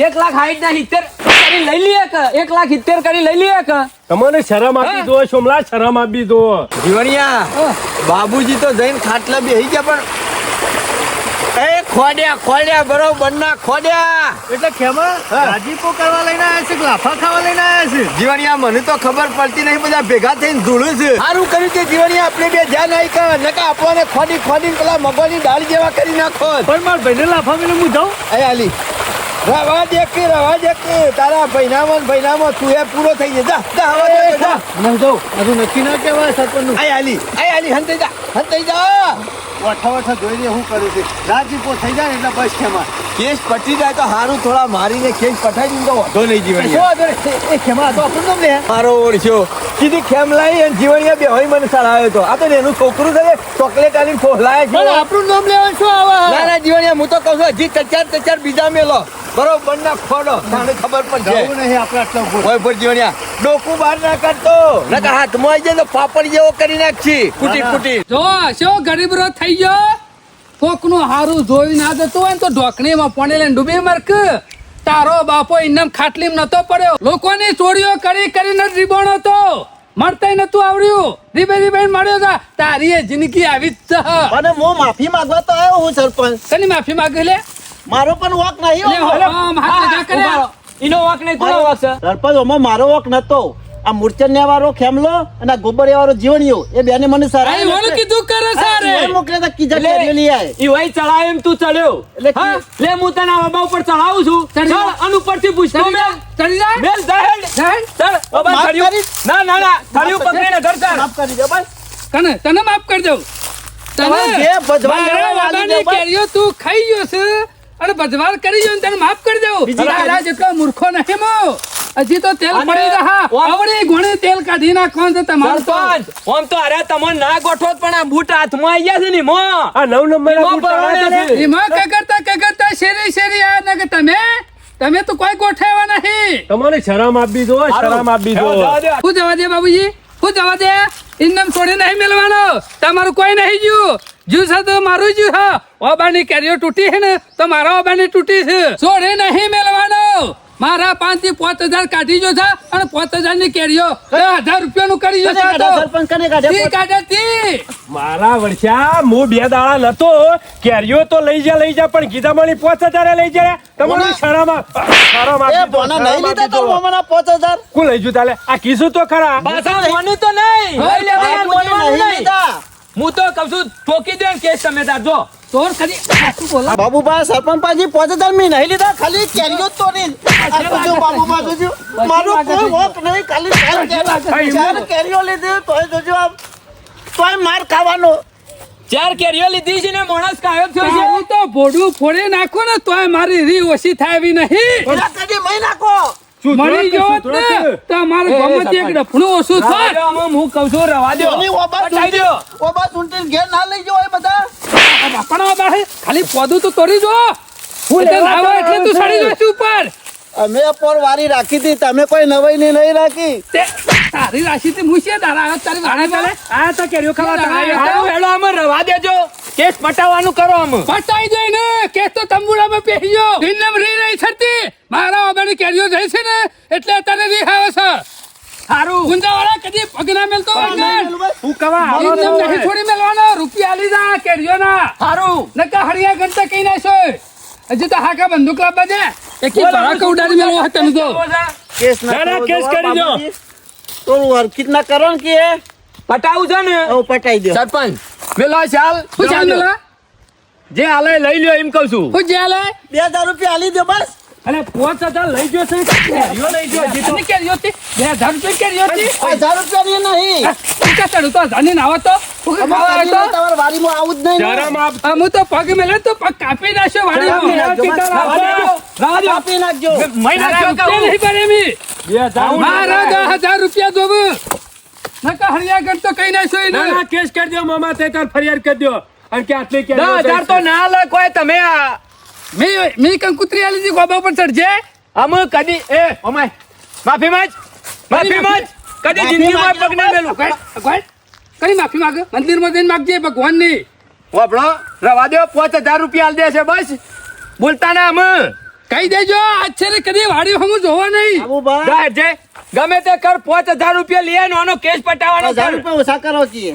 1,60,70 કરી લઈ લઈએ કે 1,70 કરી લઈ લઈએ કે તમને શરમ આપી દો સોમલા, શરમ આપી દો. જીવણિયા બાબુજી તો જઈને ખાટલા બેહી ગયા પણ એ ખોડ્યા બરોબર ના ખોડ્યા. એટલે ખેમા રાજીપો કરવા લઈને આવ્યા છે કે લાફા ખાવા લઈને આવ્યા છે? જીવણિયા મને તો ખબર પડતી નહીં, બધા ભેગા થઈને ધૂળું છે. સારું કર્યું તે જીવણિયા આપણે બે ધ્યાન આવી કર નકા આપણને ખોડી પેલા મગોની દાળ જેવા કરી નાખો. પણ મારા ભાઈને લાફા મેલે હું જાઉં. અય આલી રવા દે કે તારા ભાઈનામાં તું એ પૂરો થઈ જાય. જા હવે જા. હું જાઉં. હજુ નક્કી ના કહેવાય સરપંચનું. અય આલી હંતાઈ જા. વઠા જોઈને શું કરું છું. રાજીપો થઈ જાય ને એટલે બસ ખેમા. કેસ પટી જાય તો હારું, થોડા મારીને કેસ પટાઈ દીધું તો વાંધો નહીં જીવણિયા. એ ખેમા તો આપણું નામ લે. મારો ઓળખ્યો કીધી ખેમલાઈ અને જીવણિયા બે હોય મને સરાવ્યો હતો. આ તો એનું છોકરું છે ચોકલેટ આલીને ફોલાય છે. પણ આપણું નામ લેવાનું શું આવે? ના જીવણિયા હું તો કહું છું હજી તચાર બીજા મેલો બરોબર ના ખોડો તાને ખબર પણ છે. જવું નહીં આપણે આટલા ઉપર. હોય પર જીવણિયા ડોકું બહાર ના કાઢતો નકા હાથમાં આવી જાય તો પાપડ જેવો કરી નાખશી કુટી. જો શું ગરીબ રો થઈ ગયો. કોકનું હારું જોઈ ના જતું હોય ને તો ઢોકણીમાં પોણી લઈને ડૂબી મરક. તારો બાપો ઇન્નમ ખાટલીમાં નતો પડ્યો. લોકોની ચોરીઓ કરીને રીબોણો તો મળતાય નતું આવડ્યું. રીબે મળ્યો તા. તારી એ જિંદગી આવી જ છે. અને હું માફી માંગવા તો આવ્યો હું સરપંચ. તને માફી માંગી લે. મારો પણ વોક નહીં લે હો. આમ હાથ લગા કરે. એનો વાંક નહીં કોનો વાંક છે? સરપંચ ઓમાં મારો વોક નતો. આ મૂર્છન્યા વાળો ખેમલો અને આ ગોબરિયા વાળો જીવણીઓ એ બેને મને સારા આ ઈવોનું કીધું કરે સારે. મોકલે તો કીધા કેરીઓ લઈ આય. ઈ વઈ ચડાય એમ તું ચડ્યો એટલે હા? લે હું તને બાબા ઉપર ચડાવું છું ચડી જા. ચડ, અને ઉપરથી પૂછતો ચડી જા, ચડી જા. મેલ જાહેર જાય. ચડ બાબા માફ થળિયું. કરીશ? ના થળિયું પકડીને ઘર ચાલ. માફ કરી દો ભાઈ. કને તને માફ કરી દઉં. તમારે તને જે ભજવાન મારા લેવા વાલી વાદાની દો ભાઈ. કેરીઓ તું ખાઈ ગયો છે અને ભજવાલ કરી ગયો ને તને માફ કરી દઉં. બીજી તારા જેટલો મૂર્ખો નહીં મો. હજી તો તેલ અને પડી રહ્યા. ઓમ- આવડી ઘણી તેલ કાઢી નાખવાનું છે તમારું તો. સરપંચ ઓમ તો અરે તમને ના ગોઠવો પણ આ બૂટ હાથમાં આવી ગયા છે ને મો આ 9 નંબર એમાં પરવડે છે. એમાં કગરતા શેરી આયા ને કે તમે તો કોઈ ગોઠવ્યા નહીં. તમારે શરમ આપી દો શરમ આપી દો જવા દે. હું જવા દે બાબુજી, હું જવા દે. ઇન્દમ છોડી નહીં મેળવાનો. તમારું કોઈ નહીં જ્યું. જ્યું છે તો મારું જ્યું છે. ઓબાની કેરીઓ તૂટી છે ને તો મારા ઓબાની તૂટી છે. છોડી નહીં મેળવાનો. મારા 5 થી 5000 કાઢી જો છે અને 5000 ની કેરીઓ 10,000 રૂપિયાનું કરી જો કને છે. કાઢ્યા સરપંચ, કને કાઢ્યા? તી કાઢે તી. મારા વર્ષા હું 2 દાડા નતો કેરીઓ તો લઈ જા પણ ગીધા મળી 5000 લઈ જાય તમારે શરમ એ આપી દો બોના શરમ નહીં લીધા આપી તો દો. મામાના 5000. કોણ લઈ જુ તાલે આ કીધું તો ખરા પાછા મોનું તો નહીં હોય લે ભાઈ, ભાઈ, મોનવાનું નહીં નહીં. લીધા. હું તો કહું છું ઠોકી દે કેસ તમે તાર જો ચોર કરી શું બોલા? બાબુભાઈ સરપંચ પાછી 5000 મેં નહીં લીધા, ખાલી કેરીઓ જ તોડી. આ જોજો બાબુભાઈ જોજો. મારું કોઈ વોક નહીં, ખાલી ચાર કેરીઓ લીધી તોય જોજો આમ. તોય માર ખાવાનો. 4 કેરીઓ લીધી છે ને માણસ કાયો થયો છે હું તો ભોડું ફોડી નાખો ને તોય મારી રી ઓછી થાય એવી નહીં. પેલા કદી મહી નાખો. મરી ગયો ને તો અમારે ગમે એક ડફણું ઓછું રવા થાય. દો, આમાં હું કહું છું રવા દો એની ઓબા પટાઈ દો. ઓબા સુંટીને ઘેર ના લઈ જાઓ એ બધા. બાપણા બાહે ખાલી પોદું તો તોડી જો. એટલે ના હોય એટલે તું સડી જઈશ ઉપર. અમે પર વારી રાખી હતી, તમે કોઈ નવાઈ ની નહીં રાખી. તે તારી રાશિથી મૂછે તારા હાથ તારી વાળા ચાલે. આ તો કેરીઓ ખાવા હારું હેડો આમાં રવા દેજો કેસ પટાવવાનું કરો આમાં પટાઈ દે ને કેસ તો તંબુડામાં પેહી જો. દિનમ રી નહીં થતી. મારા ઓબાની કેરીઓ જાય છે ને એટલે અત્યારે રી આવે છે. સારું ગુંજાવાળા કદી પગ ના મેલતો વગર. હું કવા ઇન્દમ નહીં છોડી મેલવાનો. રૂપિયા લીધા કેરીઓના. સારું નકા હરિયા ગણતા કઈ નાખશો. હજી તો હાકા બંદૂક લાવવા દે. એકી ભડાકા ઉડાડી મેળવો હતા ને તો. કેસ ના ના, ના, કરો કેસ જો કરી દો. બાબુજી. તો હરકત ના કરો ને કે પટાવું છે ને હવે પટાઈ દો. સરપંચ મેલો ચાલ શું ચાલ મેલા? જે હાલે લઈ લ્યો એમ કહું છું શું જ્યાં લે? 2000 રૂપિયા આલી દો બસ. અને 5000 લઈ ગયો છે કેરીઓ લઈ ગયો હજી તો અને કેરીઓ હતી? 2000 રૂપિયા કેરીઓ હતી? 1000 રૂપિયા ની નહીં. તું ક્યાં ચડું તો હજારની નાવો તો? તું કે ખાવા અમારે આવ્યો તો? તમારા વાડીમાં આવું જ નહીં ને. શરમ આપ આ હું તો પગ મેલ્યો તો પગ કાપી નાખ્યો કાપી વાડીમાં. નાખજો, બસ. રવા દો કાપી નાખજો. મહિના તારા કહું રૂપિયા નહીં ભરે મી. 2000 મારા 10,000 રૂપિયા જોવું. નકા હરિયા ગણતો કઈ નાખ્યો એને. ના ના કેસ કરી દો મામા તે તાર ફરિયાદ કરી દો અને કે આટલી કેરીઓ 10,000 તો ના લે કોઈ તમે આ મેં કંકુતરી આલી હતી ગોબા પર ચડજે. અમ કદી એ ઓમાય માફી માંગ કદી જિંદગીમાં પગ ના મેલું અગવાડ, કઈ માફી માંગે? મંદિરમાં જઈને માગજે ભગવાનની. વાપડો રવા દો 5000 રૂપિયા આલ દેશે બસ બોલતા ના અમે કહી દેજો આશ્ચર્ય કદી વાડી હમું જોવા નહીં. બાબુભાઈ, જાહેર છે ગમે તે કર 5000 રૂપિયા લઈ આનો આનો કેસ પટાવવાનો 1000 કર. રૂપિયા ઓછા કરો છીએ.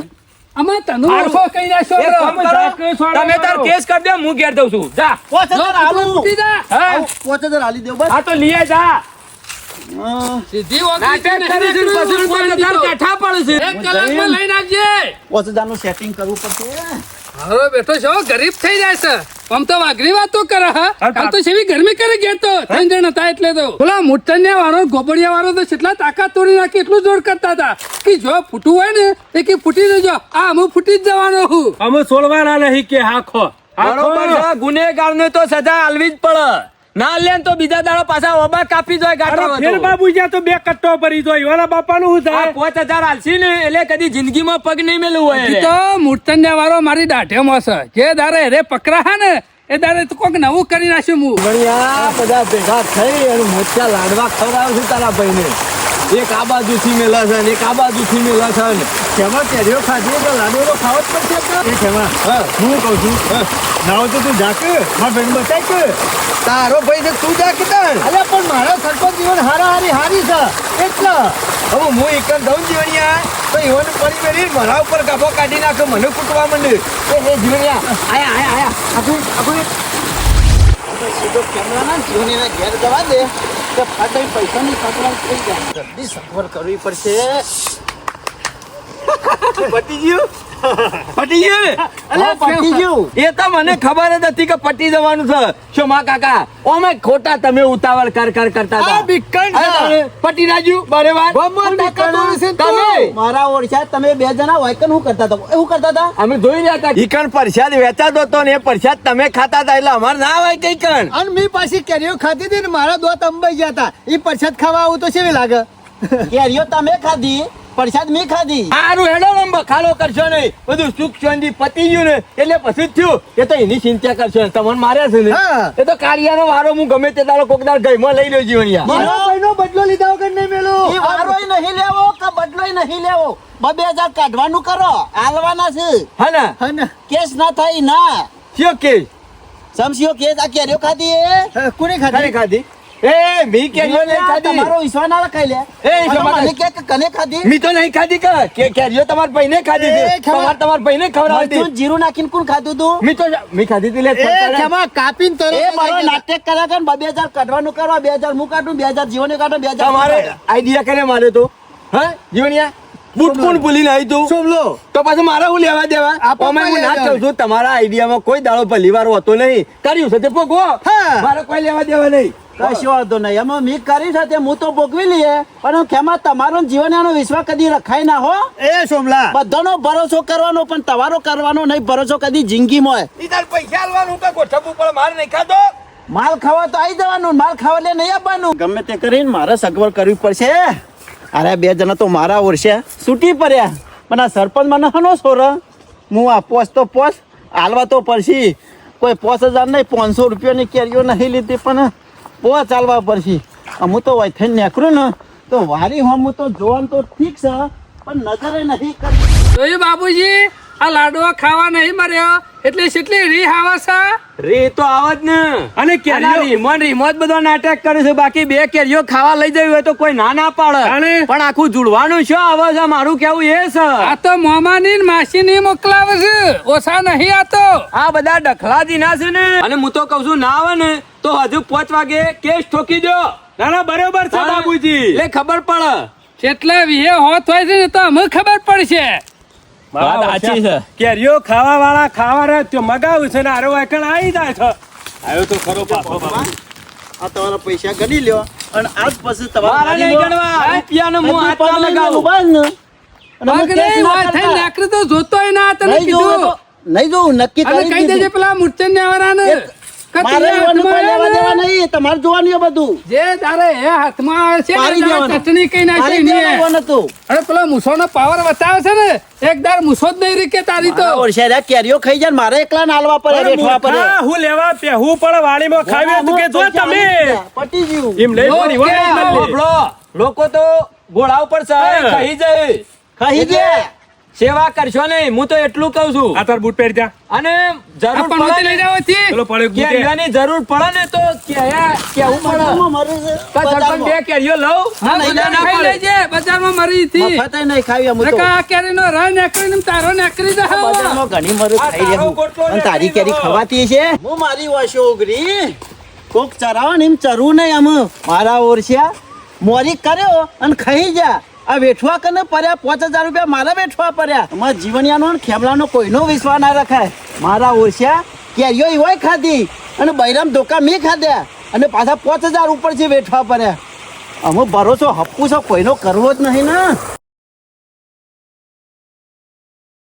આમાં તનુ ઓછો કહી નાખ્યો એક કામ બરો. કરો, તમે તાર કેસ કરી દે હું ઘેર દઉં છું જા 5000 જો આલું. ઉઠી જા. હા 5000 આલી દો બસ. આ તો લીએ જા હા. સીધી ઓગળી નાટક છે, કરી નહીં પછી નહીં 5000 કાઠા પડે છે એક કલાકમાં લઈને આવજે. 5000 નું સેટિંગ કરવું પડશે. હારો બેઠો છો ગરીબ થઈ જાય છે. આમ તો વાઘરી વાતો કરે હા. કાલ તો સેવી ગરમી કરી ગયા તો 3 જણ હતા એટલે તો પેલા મુઠ્ઠનિયા વાળો ગોબડિયા વાળો તો કેટલા તાકાત તોડી નાખી એટલું જોર કરતા હતા કે જો ફૂટવું હોય ને એ કે ફૂટી દેજો. આ હું ફૂટી જ જવાનો હું. અમે છોડવાના નહીં કે હાખો બરોબર છે ગુનેગારને તો સજા આલવી જ પડે ના લે તો બીજા દાડો પાછા ઓબા કાપી જાય ગાંઠો ફેર બાબુ જ્યાં તો 2 કટ્ટો ભરી દો એવાના બાપાનું શું આ થાય 5000 આલસી ને એટલે કદી જિંદગીમાં પગ નહીં મેલું હોય હજી એટલે. તો મુઠ્ઠનિયા વાળો મારી દાઢેમાં છે. જે દારે રે પકડા હા ને એ દારે તો કોક નવું કરી નાખ્યું હું. ભણ્યા બધા ભેગા થઈ અને મોટા લાડવા ખવડાવું છું તારા ભાઈને એક આ બાજુથી મેલા છે ને એક આ બાજુથી મેલા છે ને તેમાં કેરીઓ ખાધી તો લાડુ તો ખાવો જ પડશે તો. એ તેમાં હું કહું છું નાવ તો તું જાક મારા બેન બચાય કે તારો ભાઈ છે તું જા કીધા અલ્યા પણ મારા સરપંચ જીવન હારી છે એટલે હવે હું એકમ દઉં જીવણિયા તો ઈવન પડી મેરી મારા ઉપર ગાભો કાઢી નાખે મને કૂટવા માંડે એ જીવણિયા આયા આયા આયા. તો સીધો કેમેરાના જીવનીના ઘેર જવા દે તો ફાટે પૈસાની સગવડ થઈ જાય જલ્દી સગવડ કરવી પડશે પટી ગયું પટી ગયું અલા પતી ગયું એ તો મને ખબર જ હતી કે પટી જવાનું છે શું માં કાકા ઓમે ખોટા તમે ઉતાવળ કરતા હતા અરે, પટી રાજ્યું બરાબર તમે મારા ઓળખ્યા તમે બે જણા વાયકન હું કરતા હતા એવું કરતા હતા અમે જોઈ રહ્યા હતા ઈકણ પ્રસાદ વેચાતો હતો ને એ પ્રસાદ તમે ખાતા હતા એટલે અમારે ના હોય કઈ કણ અને મેં પાછી કેરીઓ ખાધી હતી ને મારા દોત અંબાઈ ગયા હતા એ પ્રસાદ ખાવા આવું તો કેવી લાગે કેરીઓ તમે ખાધી પ્રસાદ મેં ખાધી સારું હેડો ને બખાડો કરશો નહીં બધું સુખ શાંતિ પતી ગયું ને એટલે પછી જ થયું એ તો એની ચિંતા કરશો ને તમને માર્યા છે ને હા. એ તો કાળિયાનો વારો હું ગમે તે દાડો કોક દાડો ગઈમાં લઈ લ્યો જીવણિયા મારા ભાઈનો બદલો લીધા વગર નહીં મેલો ઈ વારોય નહીં લેવો કે બદલોય નહીં લેવો 2000 કાઢવાનું કરો હાલવાના છે હા ને હા ને કેસ ના થાય ના કયો કેસ સમસ્યો કેસ આ કેરીઓ ખાધી એ કોને ખાલી ખાધી ખાધી એ મી કેરીઓ નહીં ખાધી તમારો વિશ્વાસ ના રખાય લે એ વિશ્વાસ મને કે કને ખાધી મી તો નહીં ખાધી કે કેરીઓ તમારા ભાઈને ખાધી એ, છે ખબર. તમારા ભાઈને ખવડાવી મરચું હતી જીરું નાખીને કોણ ખાધું તું મી તો મી ખાધી હતી લે એ ખેમા કાપીને તરત એ જ મારો આવી ગયા. નાટક કર્યા કે 2000 કાઢવાનું કરો 2000 હું કાઢું 2000 જીવને કાઢો 2000 તમારે આઈડિયા કરીને માર્યો તો હા જીવણિયા બૂટ પણ ભૂલીને આવી તું શોભલો તો પછી મારે હું લેવા દેવા આપણને અમે હું ના લેવા કહું છું તમારા આઈડિયામાં કોઈ દાડો ભલીવાર હોતો નહીં કર્યું છે તે ભોગવો હા. મારે કોઈ લેવા દેવા નહીં કશો વાંધો નહીં એમાં મી કરી છે તે હું તો ભોગવી લઈએ પણ ખેમા તમારો જીવનનો વિશ્વાસ કદી રખાય ના હો એ સોમલા બધાનો ભરોસો કરવાનો પણ તમારો કરવાનો નહીં ભરોસો કદી જિંદગીમાં ઈ તાર પૈસા આલવાનું કે ગોઠવવું પણ મારે નહીં ખાધો માલ ખાવા તો આવી જવાનું માલ ખાવા લે નહીં આપવાનું ગમે તે કરીને મારે સગવડ કરવી પડશે અરે બે જણા તો મારા ઓરશે છૂટી પડ્યા પણ આ સરપંચ મને હનો સોર હું આ પોસ હાલવા તો પડશે કોઈ 5000 નહીં 500 રૂપિયાની કેરીઓ નહીં લીધી પણ પોસ ચાલવા પડશે હું તો વૈથે નીકળું ને તો વારી હું તો જોવાનું તો ઠીક છે પણ નજરે નહીં કરી જોયું બાબુજી આ લાડવા ખાવા નહીં મર્યો એટલે કેટલી રી આવે છે રે તો આવત ને અને કેરીઓ? રીમોટ બધો નાટક કરે છે બાકી બે કેરીઓ ખાવા લઈ જવી હોય તો કોઈ ના પાડે અને? પણ આખું જુડવાનું શું આવે છે મારું કેવું એ છે આ તો મામાની ને માસીની મોકલાવે છે ઓછા નહીં આ તો આ બધા ડખલાજી ના છે ને અને હું તો કઉ છું ના આવે ને તો હજુ 5 વાગે કેસ ઠોકી દો ના ના બરોબર છે બાબુજી એટલે ખબર પડે કેટલા વિહે હોત હોય છે ને તો અમે ખબર પડશે વાત સાચી છે. કેરીઓ ખાવા વાળા ખાવા રહે તો મગાવું છે ને આરો વાયકણ આવી જાય છે આવ્યો તો ખરો પાછો બાબુ. આ તમારા પૈસા ગણી લ્યો અને આજ પછી મારા નહીં ગણવા રૂપિયાનો હું હાથ ના લગાવું પગ નહીં હોય થઈને નાકરી તો જોતોય ના તને કીધું નહીં જોવું નક્કી અને કરી કહી દેજે દીધું. પેલા મૂર્છન ને આવરાને મારે એવાનું કોઈ લેવા દેવા નહીં તમારે જોવાનું એ બધું જે તારે એ હાથમાં આવે છે ને મારી તારે દેવાનું. ચટણી કઈ નાખી મારી ને દેવાનું નતું. અરે પેલો મૂછોનો પાવર બતાવે છે ને એક દાર મૂછો જ નહીં રીકે તારી તો મારા ઓળશિયા કેરીઓ ખાઈ જાય ને મારે એકલા નાલવા પડે અરે બેઠવા પડે મૂર્ખા, હું લેવા પહેવું પણ વાડીમાં ખાવી હતું કે જો તમે પટી ગયું એમ લઈ પડી હોય જ નથી. સાંભળો, લોકો તો ઘોડા ઉપર ચડાઈ હા. ખાઈ જાય ખાઈ ગયા સેવા કરશો નહીં હું તો એટલું કહું છું આ તાર બૂટ પહેરી જા અને આ જરૂર પણ પડે લઈ ને જાવ થી પેલો પડે ગુટે. કેરીઓની જરૂર પડે ને તો કેવું પડે બજારમાં મરે છે. તો સરપંચ બે કેરીઓ લઉં હા નહીં, બધા ના ખાઈ પડે. લેજે બજારમાં મરી થી મફતે નહીં ખાવી અમે તો. નકા આ કેરીનો રહ નેકરીને તારો નેકરી દે બજારમાં ઘણી મરે આ ખાઈ તારો લેવું. ગોટલો અને તારી નાખી કેરી દો. ખવાતી છે હું મારી વાશો ઉગરી કોક ચરાવો ને એમ ચરવું નહીં આમ મારા ઓરસ્યા મોરી કર્યો અને ખાઈ જા આ વેઠવા કને પડ્યા 5000 રૂપિયા મારા વેઠવા પડ્યા અમારા જીવનિયાનો ને ખેમલાનો કોઈનો વિશ્વાસ ના રખાય મારા ઓરસ્યા કેરીઓ એવાય ખાધી અને બૈરામ ધોકા મેં ખાધ્યા અને પાછા 5000 ઉપર છે વેઠવા પડ્યા અમે ભરોસો હપ્પુ છો કોઈનો કરવો જ નહીં ને